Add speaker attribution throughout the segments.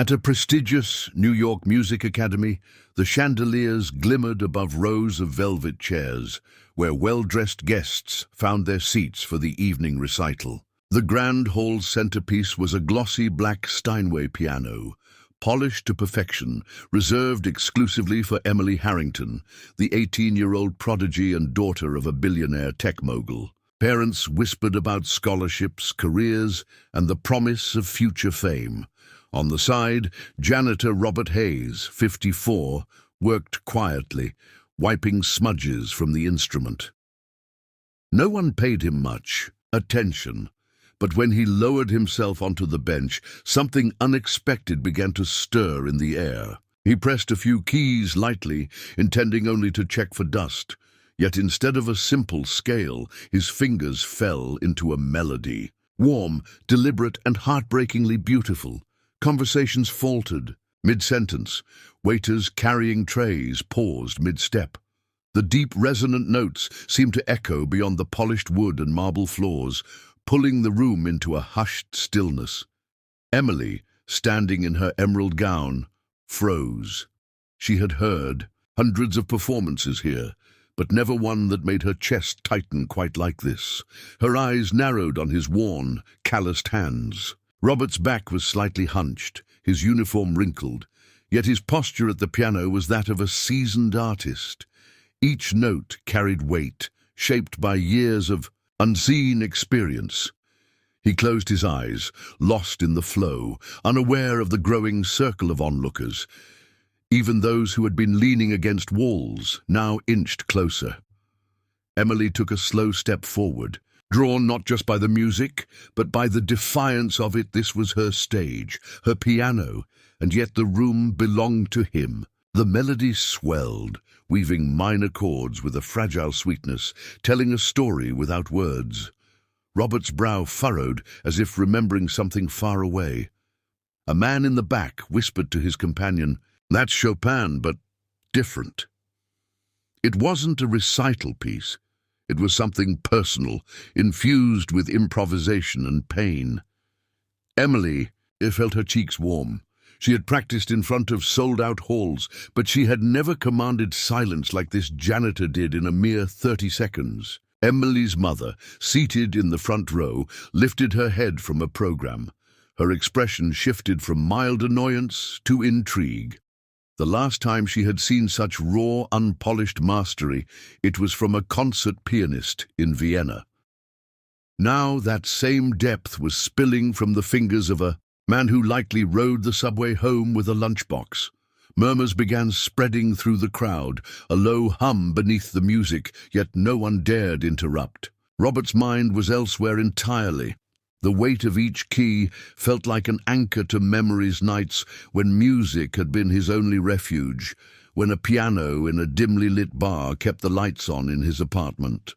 Speaker 1: At a prestigious New York music academy, the chandeliers glimmered above rows of velvet chairs, where well-dressed guests found their seats for the evening recital. The grand hall's centerpiece was a glossy black Steinway piano, polished to perfection, reserved exclusively for Emily Harrington, the 18-year-old prodigy and daughter of a billionaire tech mogul. Parents whispered about scholarships, careers, and the promise of future fame. On the side, janitor Robert Hayes, 54, worked quietly, wiping smudges from the instrument. No one paid him much attention, but when he lowered himself onto the bench, something unexpected began to stir in the air. He pressed a few keys lightly, intending only to check for dust. Yet instead of a simple scale, his fingers fell into a melody. Warm, deliberate, and heartbreakingly beautiful. Conversations faltered mid-sentence. Waiters carrying trays paused mid-step. The deep, resonant notes seemed to echo beyond the polished wood and marble floors, pulling the room into a hushed stillness. Emily, standing in her emerald gown, froze. She had heard hundreds of performances here, but never one that made her chest tighten quite like this. Her eyes narrowed on his worn, calloused hands. Robert's back was slightly hunched, his uniform wrinkled, yet his posture at the piano was that of a seasoned artist. Each note carried weight, shaped by years of unseen experience. He closed his eyes, lost in the flow, unaware of the growing circle of onlookers. Even those who had been leaning against walls now inched closer. Emily took a slow step forward, drawn not just by the music, but by the defiance of it. This was her stage, her piano, and yet the room belonged to him. The melody swelled, weaving minor chords with a fragile sweetness, telling a story without words. Robert's brow furrowed, as if remembering something far away. A man in the back whispered to his companion, "That's Chopin, but different." It wasn't a recital piece. It was something personal, infused with improvisation and pain. Emily felt her cheeks warm. She had practiced in front of sold-out halls, but she had never commanded silence like this janitor did in a mere 30 seconds. Emily's mother, seated in the front row, lifted her head from a program. Her expression shifted from mild annoyance to intrigue. The last time she had seen such raw, unpolished mastery, it was from a concert pianist in Vienna. Now that same depth was spilling from the fingers of a man who likely rode the subway home with a lunchbox. Murmurs began spreading through the crowd, a low hum beneath the music, yet no one dared interrupt. Robert's mind was elsewhere entirely. The weight of each key felt like an anchor to memories, nights when music had been his only refuge, when a piano in a dimly lit bar kept the lights on in his apartment.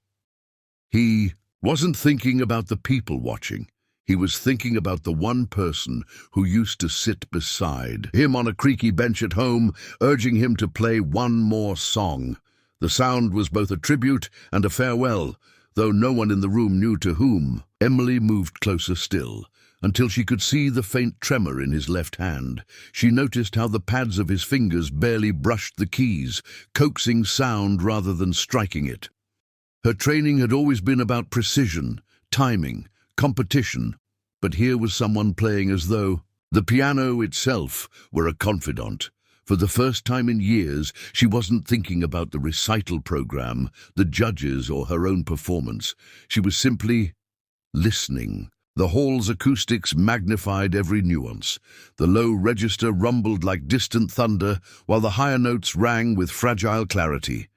Speaker 1: He wasn't thinking about the people watching. He was thinking about the one person who used to sit beside him on a creaky bench at home, urging him to play one more song. The sound was both a tribute and a farewell, though no one in the room knew to whom. Emily moved closer still, until she could see the faint tremor in his left hand. She noticed how the pads of his fingers barely brushed the keys, coaxing sound rather than striking it. Her training had always been about precision, timing, competition, but here was someone playing as though the piano itself were a confidant. For the first time in years, she wasn't thinking about the recital program, the judges, or her own performance. She was simply listening. The hall's acoustics magnified every nuance. The low register rumbled like distant thunder, while the higher notes rang with fragile clarity.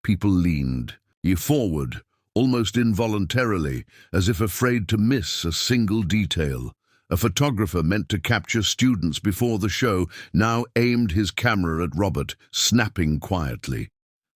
Speaker 1: People leaned forward, almost involuntarily, as if afraid to miss a single detail. A photographer meant to capture students before the show now aimed his camera at Robert, snapping quietly.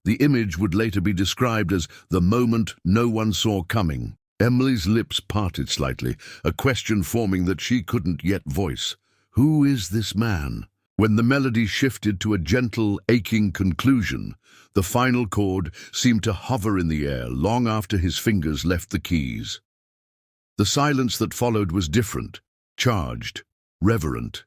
Speaker 1: The image would later be described as the moment no one saw coming. Emily's lips parted slightly, a question forming that she couldn't yet voice. Who is this man? When the melody shifted to a gentle, aching conclusion, the final chord seemed to hover in the air long after his fingers left the keys. The silence that followed was different, charged, reverent.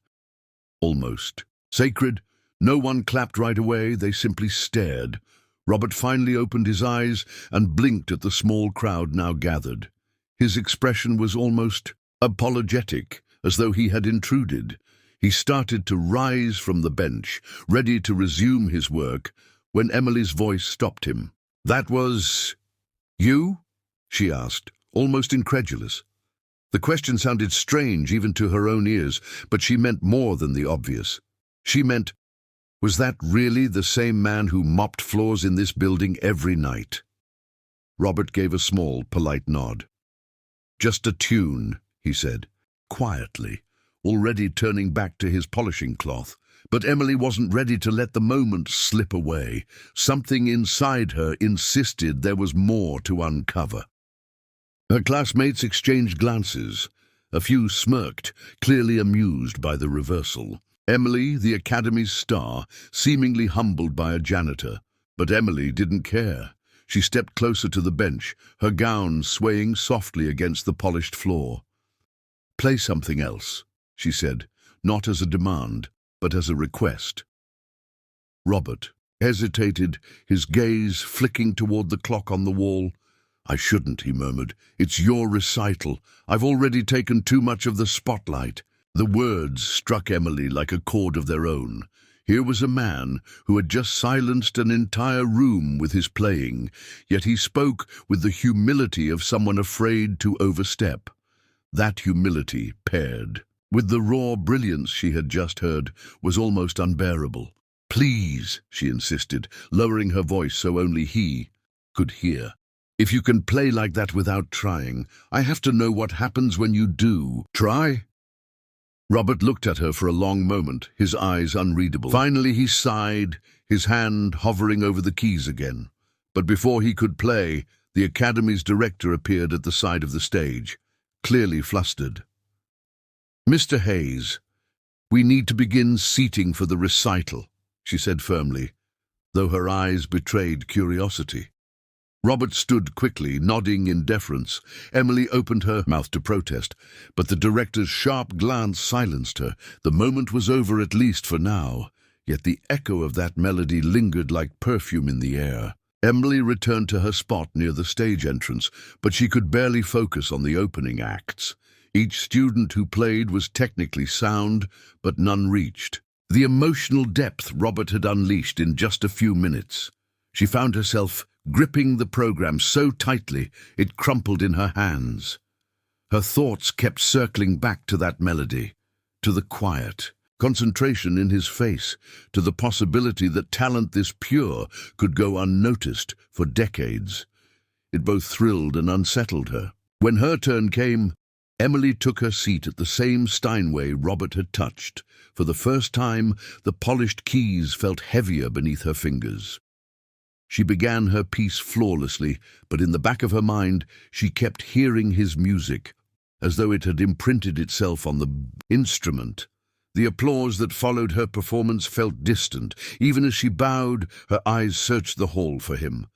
Speaker 1: almost. Sacred. No one clapped right away, they simply stared. Robert finally opened his eyes and blinked at the small crowd now gathered. His expression was almost apologetic, as though he had intruded. He started to rise from the bench, ready to resume his work, when Emily's voice stopped him. "That was you?" she asked, almost incredulous. The question sounded strange even to her own ears, but she meant more than the obvious. She meant, was that really the same man who mopped floors in this building every night? Robert gave a small, polite nod. "Just a tune," he said, quietly, already turning back to his polishing cloth. But Emily wasn't ready to let the moment slip away. Something inside her insisted there was more to uncover. Her classmates exchanged glances. A few smirked, clearly amused by the reversal. Emily, the academy's star, seemingly humbled by a janitor. But Emily didn't care. She stepped closer to the bench, her gown swaying softly against the polished floor. "Play something else," she said, not as a demand, but as a request. Robert hesitated, his gaze flicking toward the clock on the wall. "I shouldn't," he murmured. "It's your recital. I've already taken too much of the spotlight." The words struck Emily like a chord of their own. Here was a man who had just silenced an entire room with his playing, yet he spoke with the humility of someone afraid to overstep. That humility, paired with the raw brilliance she had just heard, was almost unbearable. "Please," she insisted, lowering her voice so only he could hear. "If you can play like that without trying, I have to know what happens when you do. Try?" Robert looked at her for a long moment, his eyes unreadable. Finally he sighed, his hand hovering over the keys again. But before he could play, the academy's director appeared at the side of the stage, clearly flustered. "Mr. Hayes, we need to begin seating for the recital," she said firmly, though her eyes betrayed curiosity. Robert stood quickly, nodding in deference. Emily opened her mouth to protest, but the director's sharp glance silenced her. The moment was over, at least for now, yet the echo of that melody lingered like perfume in the air. Emily returned to her spot near the stage entrance, but she could barely focus on the opening acts. Each student who played was technically sound, but none reached the emotional depth Robert had unleashed in just a few minutes. She found herself gripping the program so tightly it crumpled in her hands. Her thoughts kept circling back to that melody, to the quiet concentration in his face, to the possibility that talent this pure could go unnoticed for decades. It both thrilled and unsettled her. When her turn came, Emily took her seat at the same Steinway Robert had touched. For the first time, the polished keys felt heavier beneath her fingers. She began her piece flawlessly, but in the back of her mind she kept hearing his music, as though it had imprinted itself on the instrument. The applause that followed her performance felt distant. Even as she bowed, her eyes searched the hall for him.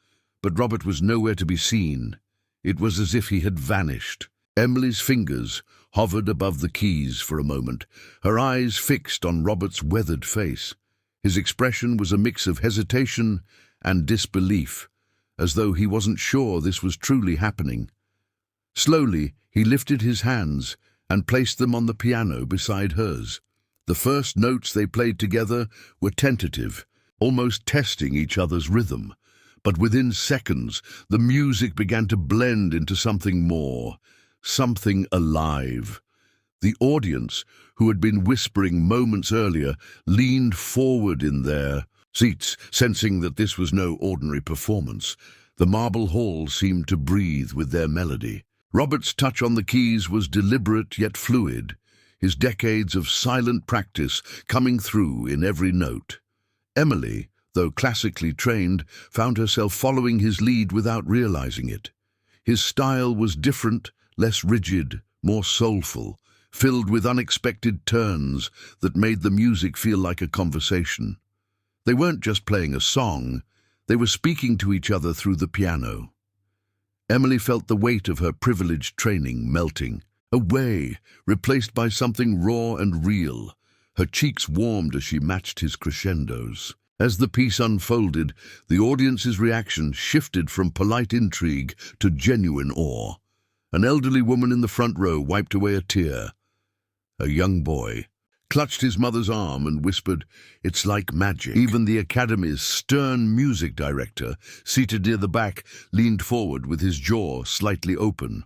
Speaker 1: But Robert was nowhere to be seen. It was as if he had vanished. Emily's fingers hovered above the keys for a moment, her eyes fixed on Robert's weathered face. His expression was a mix of hesitation and disbelief, as though he wasn't sure this was truly happening. Slowly, he lifted his hands and placed them on the piano beside hers. The first notes they played together were tentative, almost testing each other's rhythm. But within seconds, the music began to blend into something more, something alive. The audience, who had been whispering moments earlier, leaned forward in their seats, sensing that this was no ordinary performance. The marble hall seemed to breathe with their melody. Robert's touch on the keys was deliberate yet fluid, his decades of silent practice coming through in every note. Emily, though classically trained, found herself following his lead without realizing it. His style was different, less rigid, more soulful, filled with unexpected turns that made the music feel like a conversation. They weren't just playing a song, they were speaking to each other through the piano. Emily felt the weight of her privileged training melting away, replaced by something raw and real. Her cheeks warmed as she matched his crescendos. As the piece unfolded, the audience's reaction shifted from polite intrigue to genuine awe. An elderly woman in the front row wiped away a tear. A young boy clutched his mother's arm and whispered, "It's like magic." Even the Academy's stern music director, seated near the back, leaned forward with his jaw slightly open.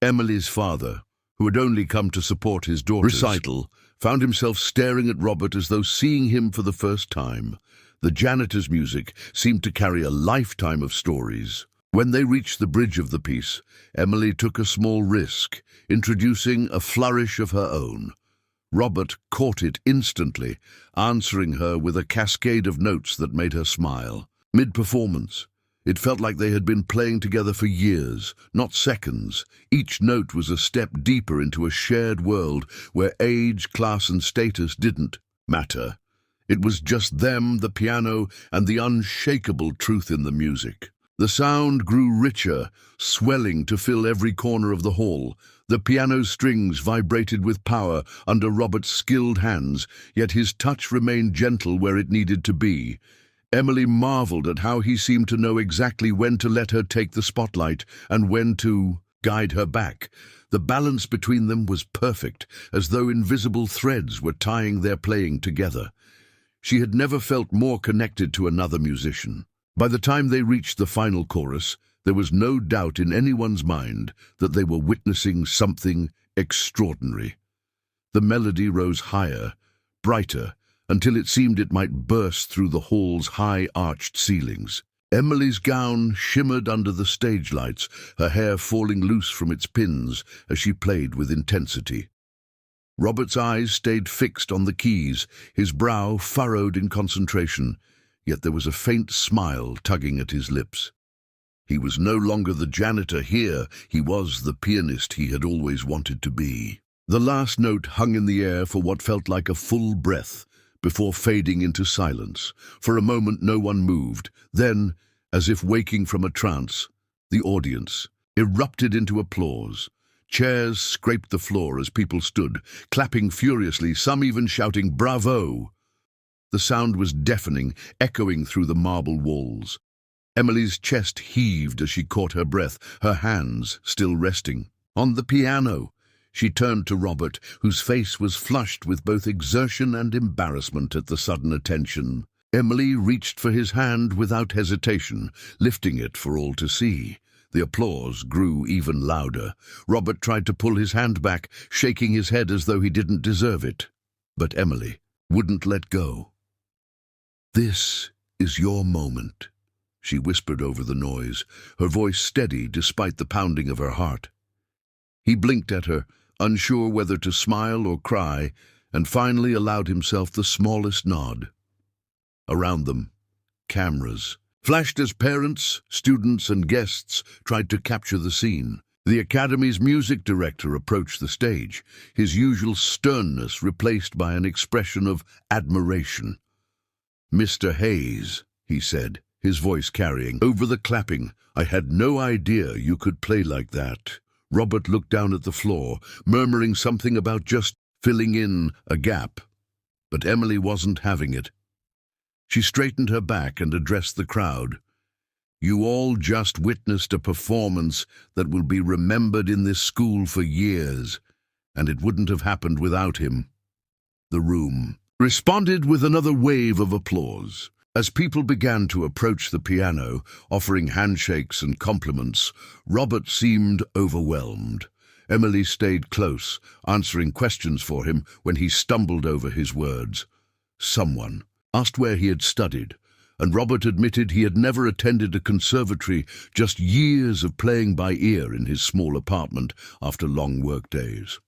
Speaker 1: Emily's father, who had only come to support his daughter's recital, found himself staring at Robert as though seeing him for the first time. The Janitor's music seemed to carry a lifetime of stories. When they reached the bridge of the piece, Emily took a small risk, introducing a flourish of her own. Robert caught it instantly, answering her with a cascade of notes that made her smile. Mid-performance, it felt like they had been playing together for years, not seconds. Each note was a step deeper into a shared world where age, class, and status didn't matter. It was just them, the piano, and the unshakable truth in the music. The sound grew richer, swelling to fill every corner of the hall. The piano strings vibrated with power under Robert's skilled hands, yet his touch remained gentle where it needed to be. Emily marveled at how he seemed to know exactly when to let her take the spotlight and when to guide her back. The balance between them was perfect, as though invisible threads were tying their playing together. She had never felt more connected to another musician. By the time they reached the final chorus, there was no doubt in anyone's mind that they were witnessing something extraordinary. The melody rose higher, brighter, until it seemed it might burst through the hall's high-arched ceilings. Emily's gown shimmered under the stage lights, her hair falling loose from its pins as she played with intensity. Robert's eyes stayed fixed on the keys, his brow furrowed in concentration, yet there was a faint smile tugging at his lips. He was no longer the janitor here, he was the pianist he had always wanted to be. The last note hung in the air for what felt like a full breath, before fading into silence. For a moment no one moved. Then, as if waking from a trance, the audience erupted into applause. Chairs scraped the floor as people stood, clapping furiously, some even shouting, "Bravo!" The sound was deafening, echoing through the marble walls. Emily's chest heaved as she caught her breath, her hands still resting on the piano. She turned to Robert, whose face was flushed with both exertion and embarrassment at the sudden attention. Emily reached for his hand without hesitation, lifting it for all to see. The applause grew even louder. Robert tried to pull his hand back, shaking his head as though he didn't deserve it. But Emily wouldn't let go. "This is your moment," she whispered over the noise, her voice steady despite the pounding of her heart. He blinked at her, unsure whether to smile or cry, and finally allowed himself the smallest nod. Around them, cameras flashed as parents, students, and guests tried to capture the scene. The Academy's music director approached the stage, his usual sternness replaced by an expression of admiration. "Mr. Hayes," he said, his voice carrying over the clapping, "I had no idea you could play like that." Robert looked down at the floor, murmuring something about just filling in a gap. But Emily wasn't having it. She straightened her back and addressed the crowd. "You all just witnessed a performance that will be remembered in this school for years, and it wouldn't have happened without him." The room responded with another wave of applause. As people began to approach the piano, offering handshakes and compliments, Robert seemed overwhelmed. Emily stayed close, answering questions for him when he stumbled over his words. Someone asked where he had studied, and Robert admitted he had never attended a conservatory, just years of playing by ear in his small apartment after long work days.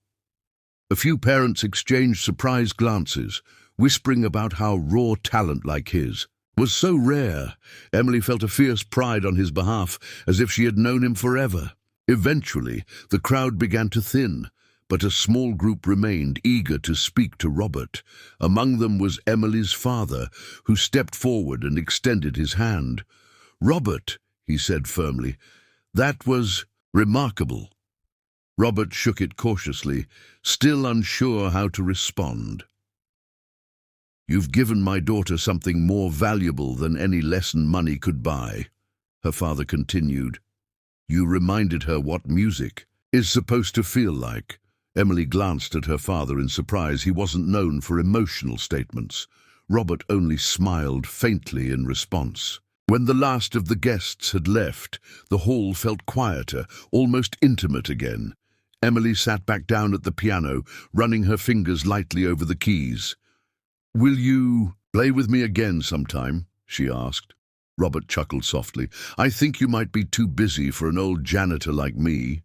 Speaker 1: A few parents exchanged surprised glances, whispering about how raw talent like his was so rare. Emily felt a fierce pride on his behalf, as if she had known him forever. Eventually, the crowd began to thin, but a small group remained, eager to speak to Robert. Among them was Emily's father, who stepped forward and extended his hand. "Robert," he said firmly, "that was remarkable." Robert shook it cautiously, still unsure how to respond. "You've given my daughter something more valuable than any lesson money could buy," her father continued. "You reminded her what music is supposed to feel like." Emily glanced at her father in surprise. He wasn't known for emotional statements. Robert only smiled faintly in response. When the last of the guests had left, the hall felt quieter, almost intimate again. Emily sat back down at the piano, running her fingers lightly over the keys. "Will you play with me again sometime?" she asked. Robert chuckled softly. "I think you might be too busy for an old janitor like me."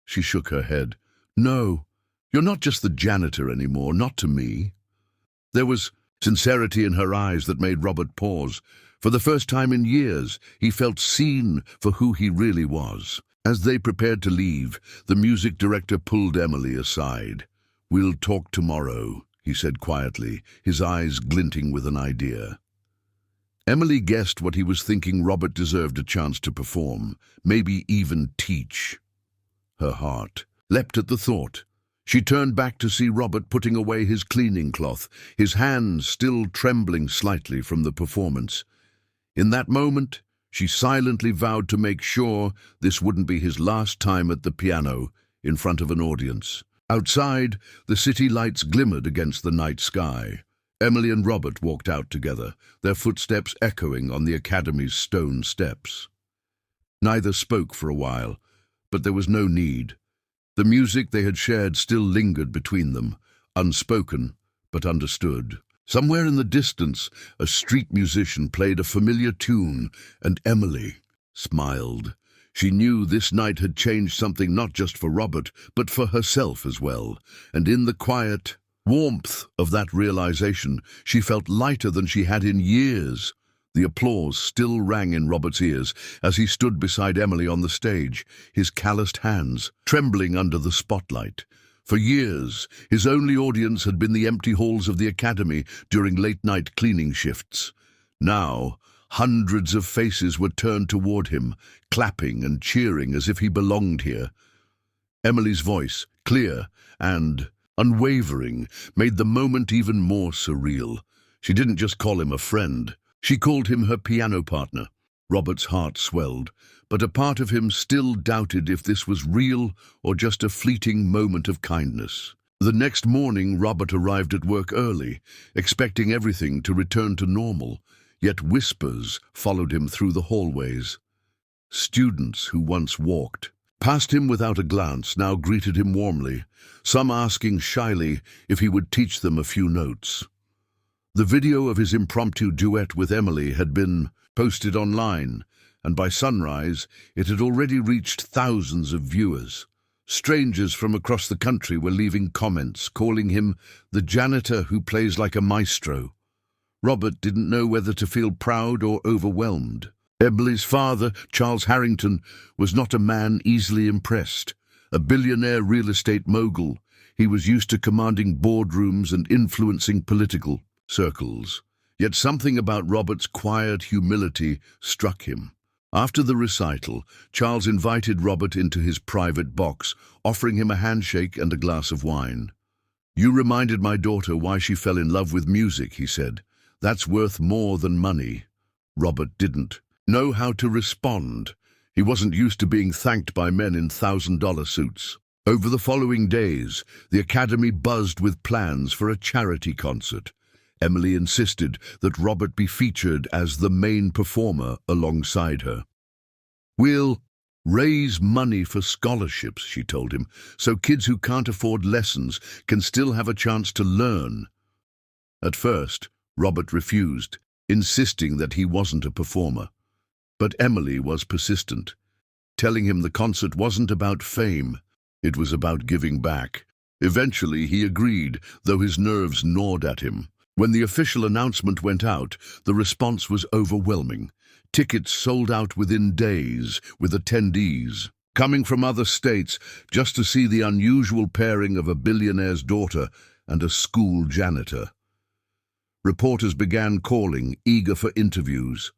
Speaker 1: She shook her head. "No, you're not just the janitor anymore, not to me." There was sincerity in her eyes that made Robert pause. For the first time in years, he felt seen for who he really was. As they prepared to leave, the music director pulled Emily aside. "We'll talk tomorrow," he said quietly, his eyes glinting with an idea. Emily guessed what he was thinking. Robert deserved a chance to perform, maybe even teach. Her heart leapt at the thought. She turned back to see Robert putting away his cleaning cloth, his hands still trembling slightly from the performance. In that moment, she silently vowed to make sure this wouldn't be his last time at the piano in front of an audience. Outside, the city lights glimmered against the night sky. Emily and Robert walked out together, their footsteps echoing on the academy's stone steps. Neither spoke for a while, but there was no need. The music they had shared still lingered between them, unspoken but understood. Somewhere in the distance, a street musician played a familiar tune, and Emily smiled. She knew this night had changed something not just for Robert, but for herself as well. And in the quiet warmth of that realization, she felt lighter than she had in years. The applause still rang in Robert's ears as he stood beside Emily on the stage, his calloused hands trembling under the spotlight. For years, his only audience had been the empty halls of the academy during late-night cleaning shifts. Now, hundreds of faces were turned toward him, clapping and cheering as if he belonged here. Emily's voice, clear and unwavering, made the moment even more surreal. She didn't just call him a friend. She called him her piano partner. Robert's heart swelled, but a part of him still doubted if this was real or just a fleeting moment of kindness. The next morning, Robert arrived at work early, expecting everything to return to normal, yet whispers followed him through the hallways. Students who once walked past him without a glance now greeted him warmly, some asking shyly if he would teach them a few notes. The video of his impromptu duet with Emily had been posted online, and by sunrise it had already reached thousands of viewers. Strangers from across the country were leaving comments, calling him the janitor who plays like a maestro. Robert didn't know whether to feel proud or overwhelmed. Emily's father, Charles Harrington, was not a man easily impressed. A billionaire real estate mogul, he was used to commanding boardrooms and influencing political circles. Yet something about Robert's quiet humility struck him. After the recital, Charles invited Robert into his private box, offering him a handshake and a glass of wine. "You reminded my daughter why she fell in love with music," he said. "That's worth more than money." Robert didn't know how to respond. He wasn't used to being thanked by men in $1,000 suits. Over the following days, the academy buzzed with plans for a charity concert. Emily insisted that Robert be featured as the main performer alongside her. "We'll raise money for scholarships," she told him, "so kids who can't afford lessons can still have a chance to learn." At first, Robert refused, insisting that he wasn't a performer. But Emily was persistent, telling him the concert wasn't about fame, it was about giving back. Eventually, he agreed, though his nerves gnawed at him. When the official announcement went out, the response was overwhelming. Tickets sold out within days, with attendees coming from other states just to see the unusual pairing of a billionaire's daughter and a school janitor. Reporters began calling, eager for interviews.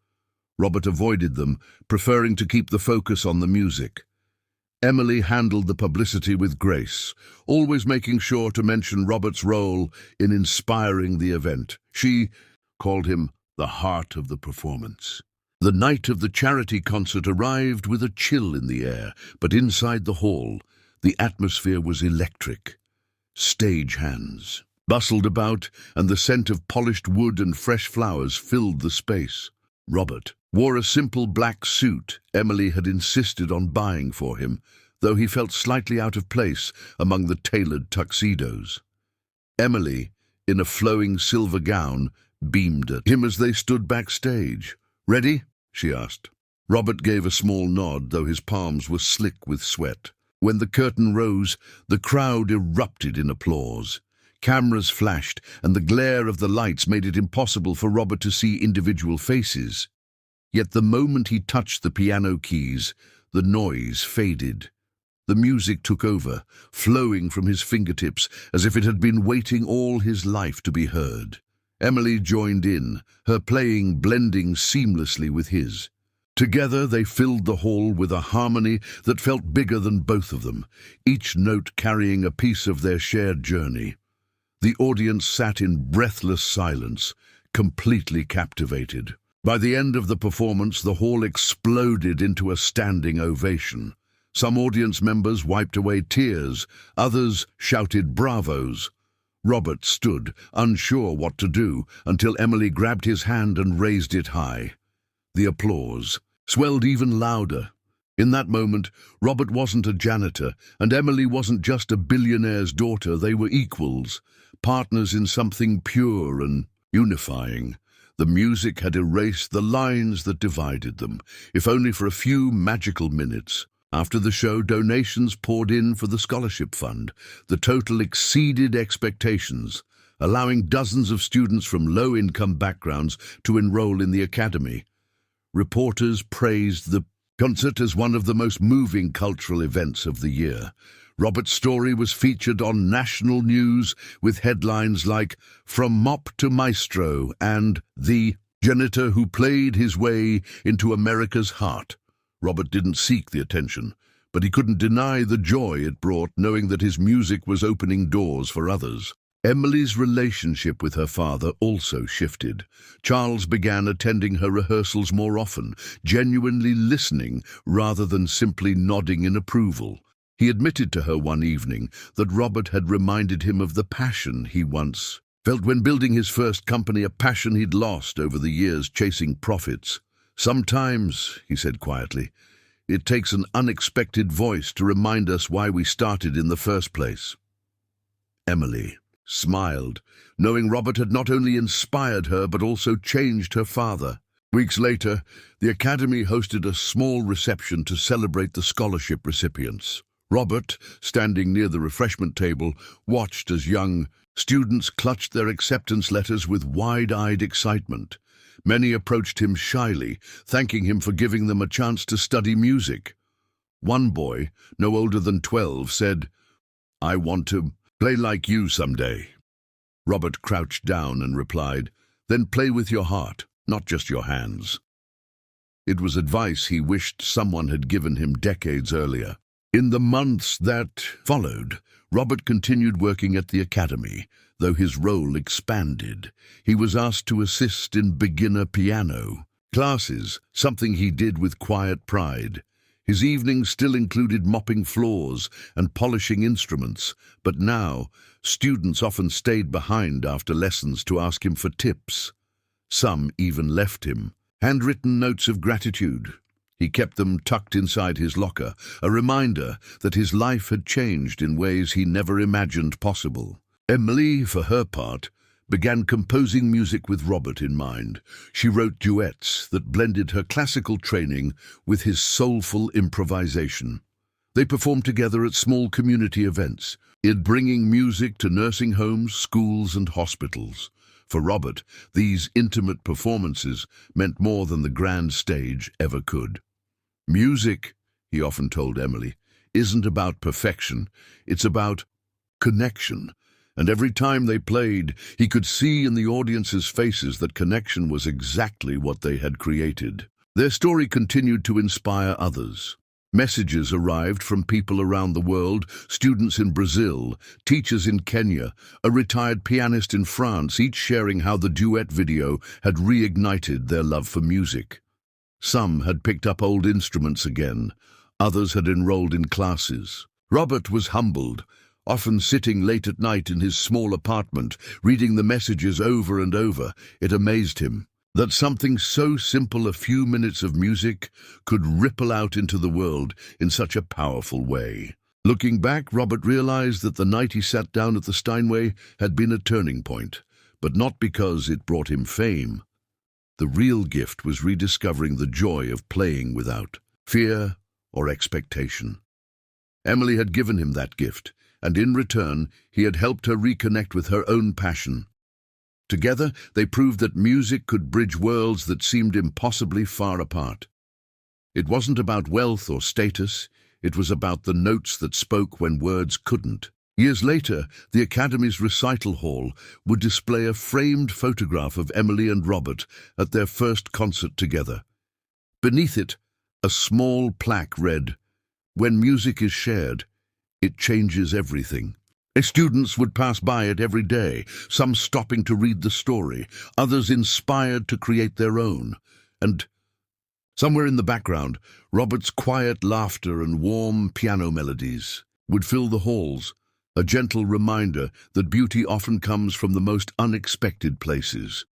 Speaker 1: Robert avoided them, preferring to keep the focus on the music. Emily handled the publicity with grace, always making sure to mention Robert's role in inspiring the event. She called him the heart of the performance. The night of the charity concert arrived with a chill in the air, but inside the hall, the atmosphere was electric. Stagehands bustled about, and the scent of polished wood and fresh flowers filled the space. Robert wore a simple black suit Emily had insisted on buying for him, though he felt slightly out of place among the tailored tuxedos. Emily, in a flowing silver gown, beamed at him as they stood backstage. "Ready?" she asked. Robert gave a small nod, though his palms were slick with sweat. When the curtain rose, the crowd erupted in applause. Cameras flashed, and the glare of the lights made it impossible for Robert to see individual faces. Yet the moment he touched the piano keys, the noise faded. The music took over, flowing from his fingertips as if it had been waiting all his life to be heard. Emily joined in, her playing blending seamlessly with his. Together they filled the hall with a harmony that felt bigger than both of them, each note carrying a piece of their shared journey. The audience sat in breathless silence, completely captivated. By the end of the performance, the hall exploded into a standing ovation. Some audience members wiped away tears, others shouted bravos. Robert stood, unsure what to do, until Emily grabbed his hand and raised it high. The applause swelled even louder. In that moment, Robert wasn't a janitor, and Emily wasn't just a billionaire's daughter. They were equals, partners in something pure and unifying. The music had erased the lines that divided them, if only for a few magical minutes. After the show, donations poured in for the scholarship fund. The total exceeded expectations, allowing dozens of students from low-income backgrounds to enroll in the academy. Reporters praised the concert as one of the most moving cultural events of the year. Robert's story was featured on national news with headlines like "From Mop to Maestro" and "The Janitor Who Played His Way into America's Heart." Robert didn't seek the attention, but he couldn't deny the joy it brought, knowing that his music was opening doors for others. Emily's relationship with her father also shifted. Charles began attending her rehearsals more often, genuinely listening rather than simply nodding in approval. He admitted to her one evening that Robert had reminded him of the passion he once felt when building his first company, a passion he'd lost over the years chasing profits. "Sometimes," he said quietly, "it takes an unexpected voice to remind us why we started in the first place." Emily smiled, knowing Robert had not only inspired her but also changed her father. Weeks later, the Academy hosted a small reception to celebrate the scholarship recipients. Robert, standing near the refreshment table, watched as young students clutched their acceptance letters with wide-eyed excitement. Many approached him shyly, thanking him for giving them a chance to study music. One boy, no older than 12, said, "I want to play like you someday." Robert crouched down and replied, "Then play with your heart, not just your hands." It was advice he wished someone had given him decades earlier. In the months that followed, Robert continued working at the academy, though his role expanded. He was asked to assist in beginner piano classes, something he did with quiet pride. His evenings still included mopping floors and polishing instruments, but now students often stayed behind after lessons to ask him for tips. Some even left him handwritten notes of gratitude. He kept them tucked inside his locker, a reminder that his life had changed in ways he never imagined possible. Emily, for her part, began composing music with Robert in mind. She wrote duets that blended her classical training with his soulful improvisation. They performed together at small community events, bringing music to nursing homes, schools, and hospitals. For Robert, these intimate performances meant more than the grand stage ever could. "Music," he often told Emily, "isn't about perfection, it's about connection." And every time they played, he could see in the audience's faces that connection was exactly what they had created. Their story continued to inspire others. Messages arrived from people around the world, students in Brazil, teachers in Kenya, a retired pianist in France, each sharing how the Duet video had reignited their love for music. Some had picked up old instruments again, others had enrolled in classes. Robert was humbled, often sitting late at night in his small apartment, reading the messages over and over. It amazed him that something so simple, a few minutes of music, could ripple out into the world in such a powerful way. Looking back, Robert realized that the night he sat down at the Steinway had been a turning point, but not because it brought him fame. The real gift was rediscovering the joy of playing without fear or expectation. Emily had given him that gift, and in return, he had helped her reconnect with her own passion. Together, they proved that music could bridge worlds that seemed impossibly far apart. It wasn't about wealth or status, it was about the notes that spoke when words couldn't. Years later, the Academy's recital hall would display a framed photograph of Emily and Robert at their first concert together. Beneath it, a small plaque read, "When music is shared, it changes everything." Students would pass by it every day, some stopping to read the story, others inspired to create their own. And somewhere in the background, Robert's quiet laughter and warm piano melodies would fill the halls, a gentle reminder that beauty often comes from the most unexpected places.